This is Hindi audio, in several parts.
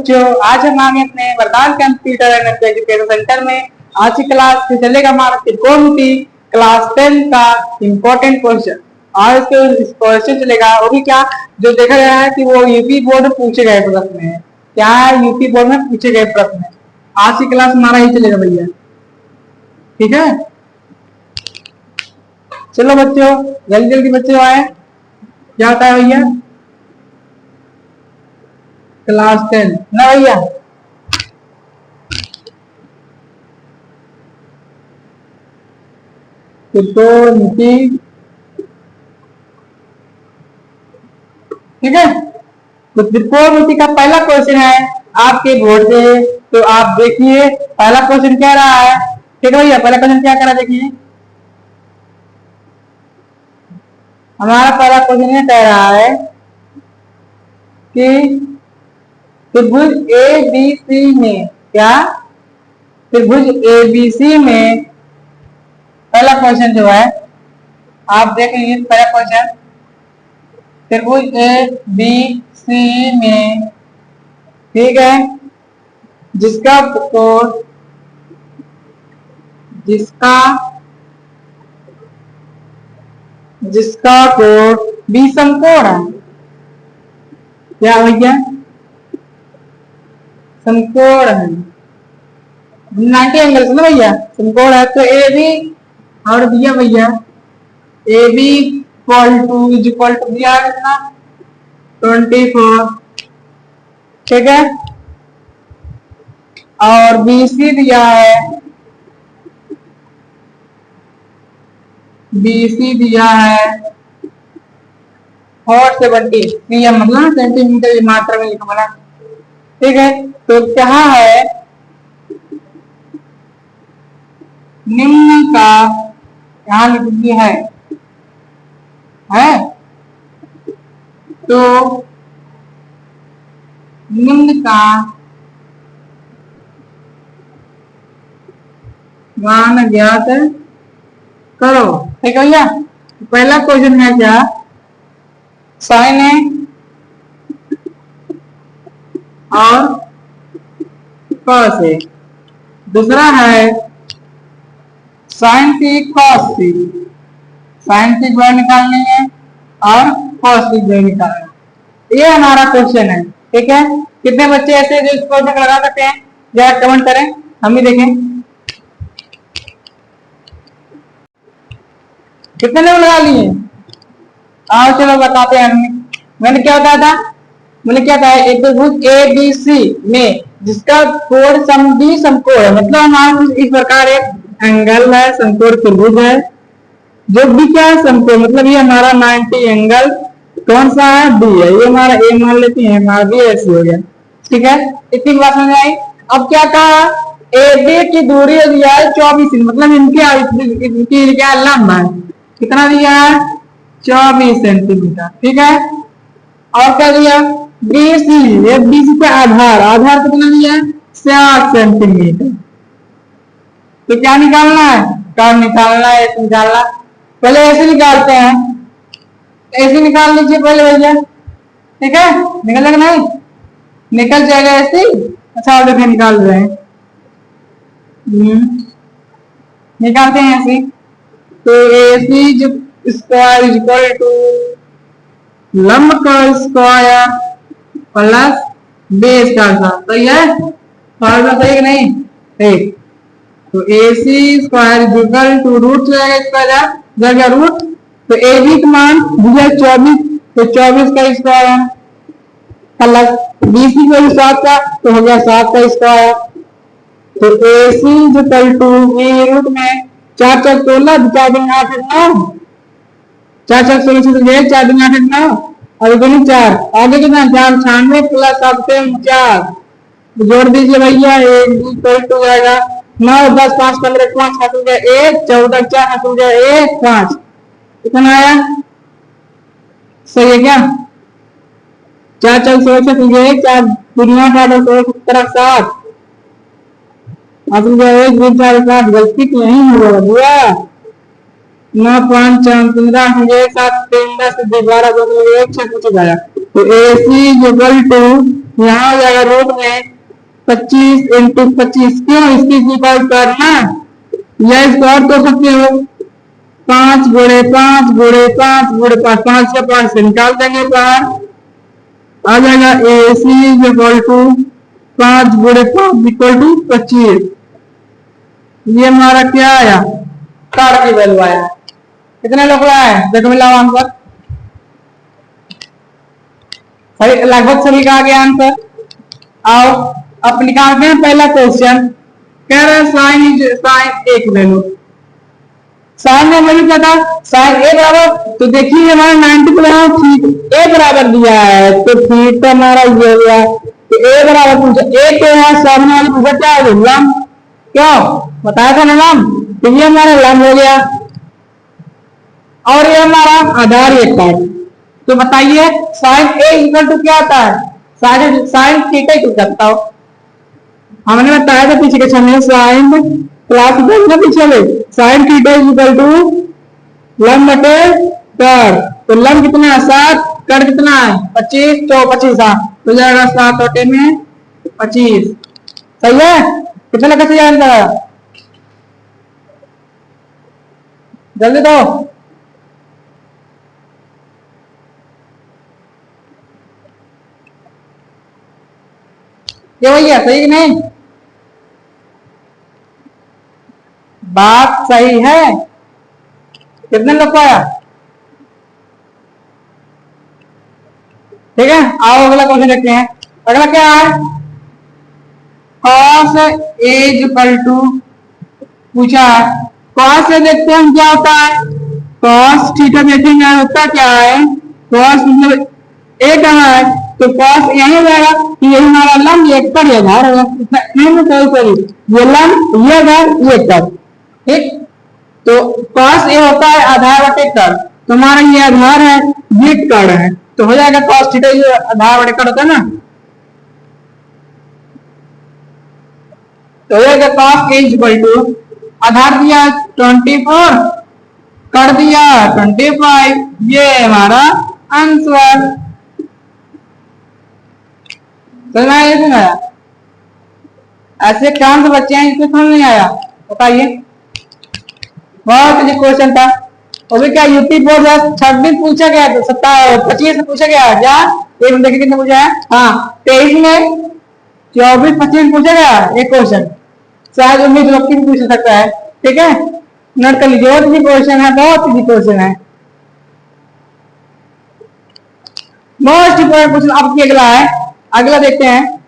बच्चों, आज हम आगे अपने वरदान कंप्यूटर एंड एजुकेशन सेंटर में आज की क्लास से चलेगा हमारा त्रिकोणमिति क्लास 10 का इम्पोर्टेंट क्वेश्चन। और इस क्वेश्चन चलेगा वो भी क्या, जो देखा गया है कि वो यूपी बोर्ड में पूछे गए प्रश्न है। क्या है? यूपी बोर्ड में पूछे गए प्रश्न है। आज की क्लास हमारा ही चलेगा भैया, ठीक है। चलो बच्चों, जल्दी जल्दी बच्चों आए। क्या होता है भैया? क्लास 10 ना भैया। त्रिकोणमिति, ठीक है। तो त्रिकोणमिति का पहला क्वेश्चन है आपके बोर्ड से, तो आप देखिए पहला क्वेश्चन क्या रहा है। ठीक है भैया, पहला क्वेश्चन क्या करा देखिए। हमारा पहला क्वेश्चन ये कह रहा है कि त्रिभुज ABC में, क्या त्रिभुज ABC में, पहला क्वेश्चन जो है आप देखेंगे पहला क्वेश्चन, त्रिभुज ABC में, ठीक है, जिसका कोण, जिसका कोण B समकोण है। क्या भैया? समकोण है, 90 एंगल से ना भैया, समकोण है। तो AB और दिया भैया AB इक्वल टू दिया है कितना, 24, ठीक है। और BC दिया है, BC दिया है 470 सीएम, मतलब सेंटीमीटर की मात्रा में लिखा बना, ठीक है। तो क्या है, निम्न का, यहाँ लिख दिया है तो निम्न का मान ज्ञात करो, ठीक है भैया। पहला क्वेश्चन है क्या, साइन ए और कॉस ए। दूसरा है साइन सी कॉस सी, साइन सी वैल्यू निकालनी है और कॉस सी वैल्यू निकालना है। ये हमारा क्वेश्चन है, ठीक है। कितने बच्चे ऐसे जो इस क्वेश्चन लगा सकते हैं, जरा कमेंट करें, हम भी देखें कितने लोग लगा लिए। आओ चलो बताते हैं। मैंने क्या बताया था, मैंने क्या कहा, एक त्रिभुज ABC में जिसका कोण B समकोण है, मतलब हमारा इस प्रकार एक एंगल है, समकोण त्रिभुज है, जो B क्या है, समकोण, मतलब ये हमारा 90 एंगल कौन सा है, B है। ये हमारा A मान लेते हैं, हमारा B ऐसे हो गया, ठीक है। इतनी बात समझ आई। अब क्या कहा, AB की दूरी दिया है 24, मतलब इनकी क्या लंब है, कितना दिया है, 24 सेंटीमीटर, ठीक है। और क्या दिया, BC, ये BC का आधार, आधार कितना दिया है, 60 सेंटीमीटर। तो क्या निकालना है, कब निकालना है, ऐसे निकालना, पहले ऐसे निकालते हैं, ऐसे निकाल लीजिए पहले भैया, ठीक है। निकलेगा नहीं, निकल जाएगा ऐसे। अच्छा और देखिए निकाल रहे हैं, निकालते हैं ऐसे। तो AC जो स्क्वायर इक्वल टू लंब का स्क्वायर प्लस बेस का स्क्वायर, सही है, फॉर्मूला सही है नहीं, ठीक। तो AC square equal to root जाएगा, इसका जाएगा रूट, तो AB का मान दिया 24, तो 24 का स्क्वायर प्लस BC को 7 का, तो हो गया 7 का स्क्वायर। तो AC इक्वल टू रूट में 4 4 16, 4 दूनी 8 9, 4 4 16 से 4 दूनी 8 9, और दूनी 4, आगे कितना 4 96 प्लस 4 जोड़ दीजिए भैया, 1 इक्वल टू जाएगा 9 10 5 15 5 हाथ हो गया 1, 14 4 हाथ हो गया 1 5, कितना आया, सही है क्या, 4 4 16 से 1, 4 दुनिया 8 और 7 आप 1 2 4 5, गलती तो नहीं होगा भैया, 9 5 4 15 1 7 3 10 12 2 1 6 कुछ हो गया। तो AC इक्वल टू यहाँ हो जाएगा रूट में 25 इंटू 25, क्यों इसकी इक्वल करना, या इसको और कर सकते हो 5 गुणे 5 गुणे 5 गुणे 5, 5 से 5 से निकाल देंगे बाहर, आ जाएगा AC इक्वल टू 5 गुणे 5 इक्वल टू 25। ये हमारा क्या आया, कार्ड की वैल्यू आया। कितने लोग आए देखो, मिला आंसर सही, लगभग सभी का आ गया आंसर। आओ अब निकालते हैं पहला क्वेश्चन। कह रहे हैं साइन एक वैल्यू, साइन में वैल्यू क्या था, साइन ए बराबर, तो देखिए हमारा 90 को यहाँ ए बराबर दिया है, तो थीटा हमारा ये हो गया, तो ए बराबर पूछा, ए के यहाँ सामने वाली पूछा क्या है, लंब, क्यों बताया था ना लंब, तो ये हमारा लंब हो गया, और ये हमारा आधार एक है। तो बताइए साइन ए इक्वल टू क्या होता है, साइन थीटा इक्वल करता हो, हमने बताया था पीछे के समय साइन क्लास ना पीछे में, साइन थीटा इक्वल टू लंब बटे कर्ण, तो लंब कितना है 7, कर्ण कितना है 25, तो 25 तो जाएगा 7 बटे में 25, सही है। कितना लगा चाहिए आंसर, जल्दी दो, ये भैया सही कि नहीं, बात सही है, कितने लोग को आया, ठीक है। आओ अगला क्वेश्चन देखते हैं। अगला क्या है, cos A इक्वल टू पूछा, cos से देखते हैं हम क्या होता है, cos थीटा देखेंगे होता क्या है, cos मतलब A कहाँ है, तो cos यही हो जाएगा कि यही हमारा लंब, ये एक कर आधार होगा, ये लंब ये आधार ये कर, ठीक। तो cos A होता है आधार बटे कर, तो हमारा ये आधार है ये कर है, तो हो जाएगा cos थीटा ये आधार बटे कर होता है ना, तो हो जाएगा cos A इक्वल टू आधार दिया 24, कर दिया 25, ये हमारा आंसर। समझ में आया, ऐसे कौन से बच्चे हैं जिसको समझ नहीं आया बताइए, बहुत इजी क्वेश्चन था। और भी क्या यूपी बोर्ड 26 पूछा गया, 25 में पूछा गया क्या, एक में देखिए कितने पूछा है, हाँ 23 में 24 25 पूछा गया एक क्वेश्चन, शायद 19 लोग भी पूछ सकता है, ठीक है। नोट कर लीजिए, बहुत इजी क्वेश्चन है, बहुत इजी क्वेश्चन है, मोस्ट इंपोर्टेंट क्वेश्चन। अब अगला है, अगला देखते हैं।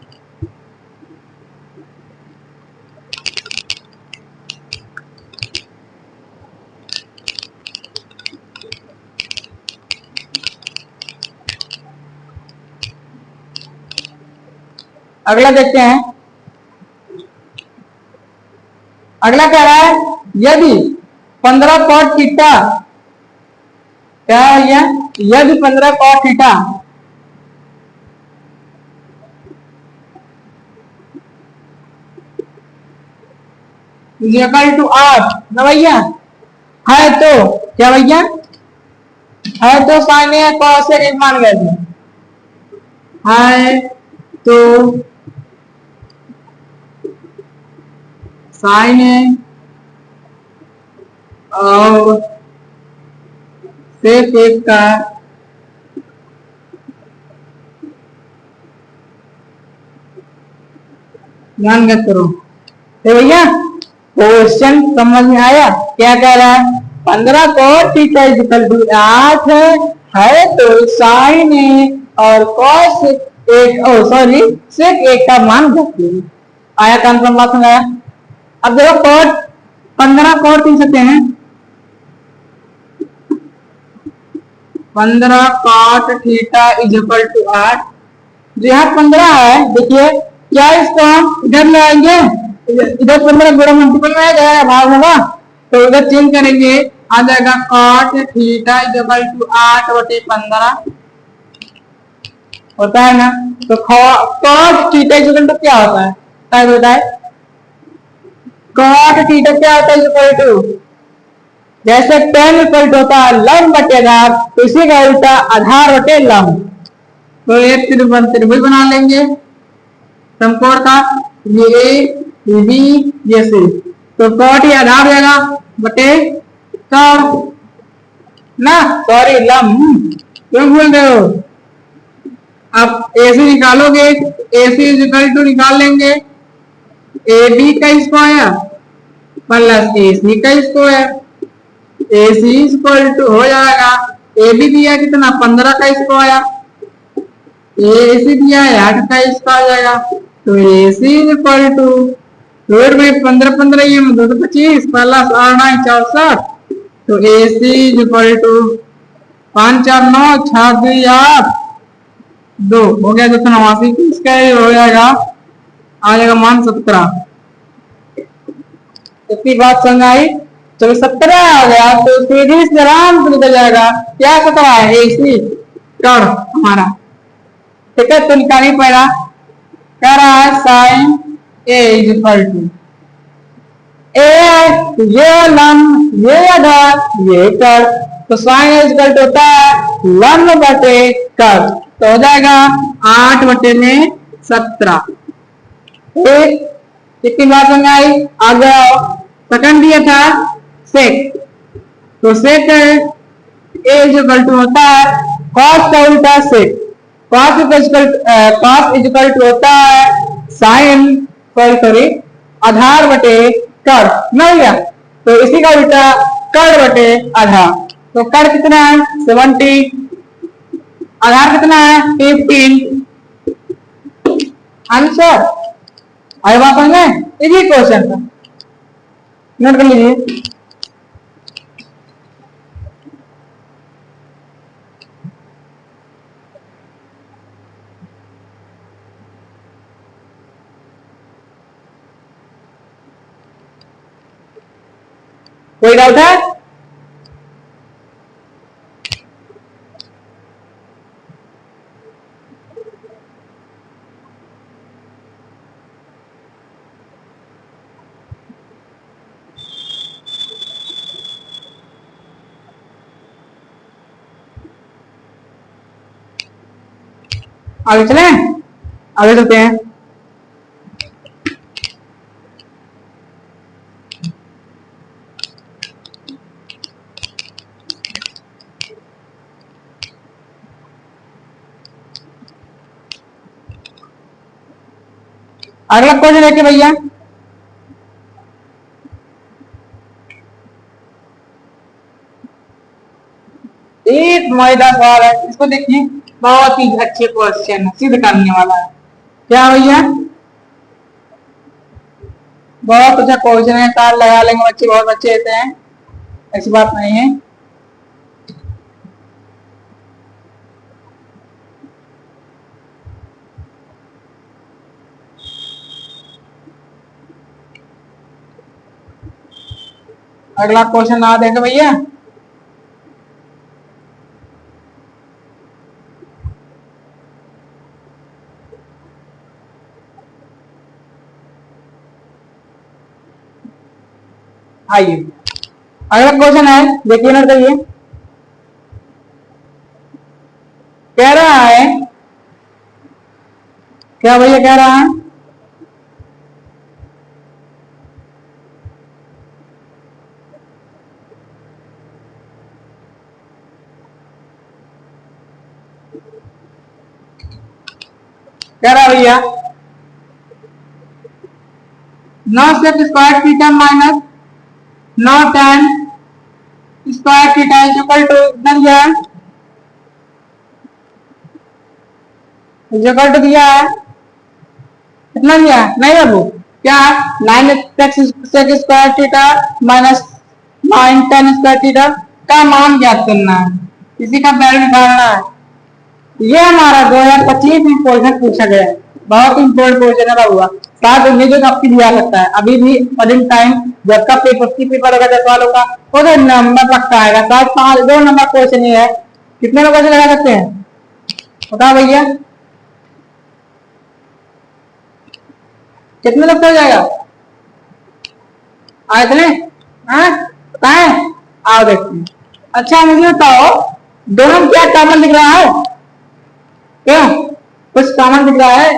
अगला देखते हैं, अगला कह रहा है यदि 15 cot थीटा, क्या है यदि 15 cot थीटा इक्वल टू 8 ना भैया, है तो क्या भैया, है तो साइन ए cos से एक मान गए थे, है तो साइन ए और सेक एक का मान ज्ञात करो। तो भैया क्वेश्चन समझ में आया, क्या कह रहा है, 15 cot थीटा इक्वल टू 8 है तो साइन ए और cos एक सॉरी सेक एक का मान ज्ञात करो। आया कन्फर्म बात समझ आया। अब देखो cot 15 cot लिख सकते हैं, 15 cot थीटा इक्वल टू 8, जो यहाँ 15 है देखिए, क्या इसको हम इधर ले आएंगे, इधर 15 गुणा मल्टीपल में आ जाएगा, भाग होगा, तो इधर चेंज करेंगे, आ जाएगा cot थीटा इक्वल टू 8 बटे 15 होता है ना। तो cot थीटा इक्वल टू क्या होता है, बताए cot थीटा क्या होता है इक्वल टू, जैसे tan इक्वल टू होता है लंब बटे आधार, तो इसी का उल्टा आधार बटे लंब, तो एक त्रिभुज बना लेंगे समकोण का, ये ए ये बी ये सी। तो कॉट ये आधार हो जाएगा बटे कॉट ना, सॉरी लंब क्यों बोल रहे हो। अब ए सी निकालोगे, ए सी इक्वल टू निकाल लेंगे ए बी का स्क्वायर प्लस ए सी का square. A C equal to हो जाएगा, ए बी दिया कितना 15 का स्क्वायर, ए सी दिया है 8 का स्क्वायर जाएगा। तो ए सी इक्वल टू रोड में 15 15 ये 225 प्लस 8 64। तो ए सी इक्वल टू 5 4 9 6 2 8 2 हो गया 289। इसका हो जाएगा आ जाएगा मान 17। इतनी बात समझ आई। चलो 17 आ गया तो सीधी से आराम से निकल जाएगा। क्या 17 है ए सी कर्ण हमारा, ठीक है। तो निकाल ही पड़ा, कह रहा है sine A is equal to A ये लंब ये आधार ये कर। तो साइन इज इक्वल टू होता है लंब बटे कर। तो हो जाएगा 8 बटे में 17। एक कितनी बात समझ आई। आगे सेकंड दिया था सेक, तो सेक ए इज इक्वल टू होता है कॉस का उल्टा सेक। कॉस इज इक्वल टू होता है साइन सॉरी आधार बटे कर नहीं गया। तो इसी का उल्टा कर बटे आधार। तो कर कितना है 70, आधार कितना है 15। आंसर आए बात समझे, इजी क्वेश्चन था, नोट कर लीजिए। कोई डाउट है। आगे चले, आगे चलते हैं। अगला क्वेश्चन देखिए भैया, एक मजेदार सवाल है, इसको देखिए। बहुत ही अच्छे क्वेश्चन सिद्ध करने वाला है। क्या भैया बहुत अच्छा क्वेश्चन है, कार लगा लेंगे बच्चे, बहुत बच्चे रहते हैं, ऐसी बात नहीं है। अगला क्वेश्चन आ देगा भैया। आइए अगला क्वेश्चन है, देखिए ना करिए। कह रहा है, क्या भैया कह रहा है, कह रहा भैया नौ sec square theta minus 9 tan square theta is equal to कितना दिया है, इक्वल टू दिया है कितना दिया है, नहीं बाबू क्या 9 sec square theta minus 9 tan square theta का मान ज्ञात करना है, इसी का वैल्यू निकालना है। ये हमारा 2025 में क्वेश्चन पूछा गया है, बहुत इंपॉर्टेंट क्वेश्चन है बाबू। शायद उम्मीद आपकी दिया सकता है, अभी भी प्रेजेंट टाइम जब का पेपर होगा 10 वालों का तो नंबर पक्का आएगा। शायद 2 नंबर क्वेश्चन ही है। कितने लोग लगा सकते हैं बताओ भैया, कितने लोग कर जाएगा आए थे बताए, आओ देखते हैं। अच्छा मुझे बताओ दोनों क्या कॉमन दिख रहा है, क्यों, कुछ कॉमन दिख रहा है?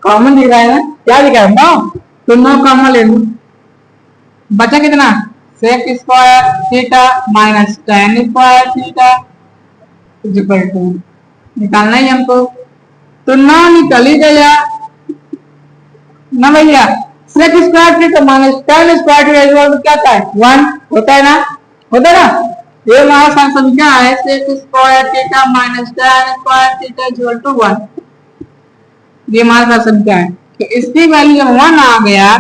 कॉमन दिख रहा है ना, क्या दिख रहा है? 9, तो 9 कॉमन ले लूं, बचा कितना? Sec square theta minus tan square theta equal to, निकालना ही हमको, तो 9 निकल ही गया ना भैया। Sec square theta minus tan square theta equal to क्या था? 1 होता है ना, होता है ना। ये हमारा फंक्शन क्या है? Sec square theta minus tan square theta equal to 1, ये हमारा फंक्शन क्या है? तो इसकी वैल्यू जब 1 आ गया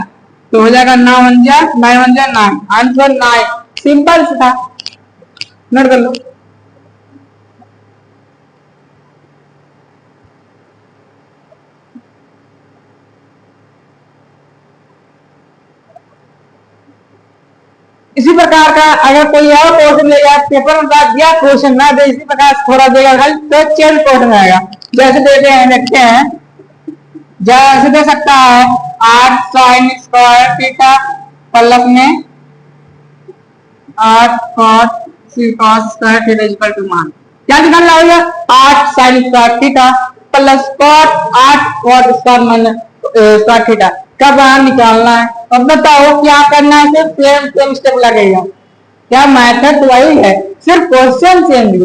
तो हो जाएगा 9 1 जा 9 1 जा 9, आंसर 9, सिंपल सा था, नोट कर लो। इसी प्रकार का अगर कोई और क्वेश्चन लेगा पेपर में बात दिया क्वेश्चन ना दे, इसी प्रकार थोड़ा देगा तो चेंज क्वेश्चन आएगा। जैसे देते हैं, देखते हैं, जैसे दे सकता है 8 sin स्क्वायर थीटा प्लस में 8 cos square theta equal to मान क्या निकालना होगा? 8 sin square theta plus cot 8 cot square theta का बाहर निकालना है। अब बताओ क्या करना है? सिर्फ सेम स्टेप लगेगा, क्या मेथड वही है, सिर्फ क्वेश्चन चेंज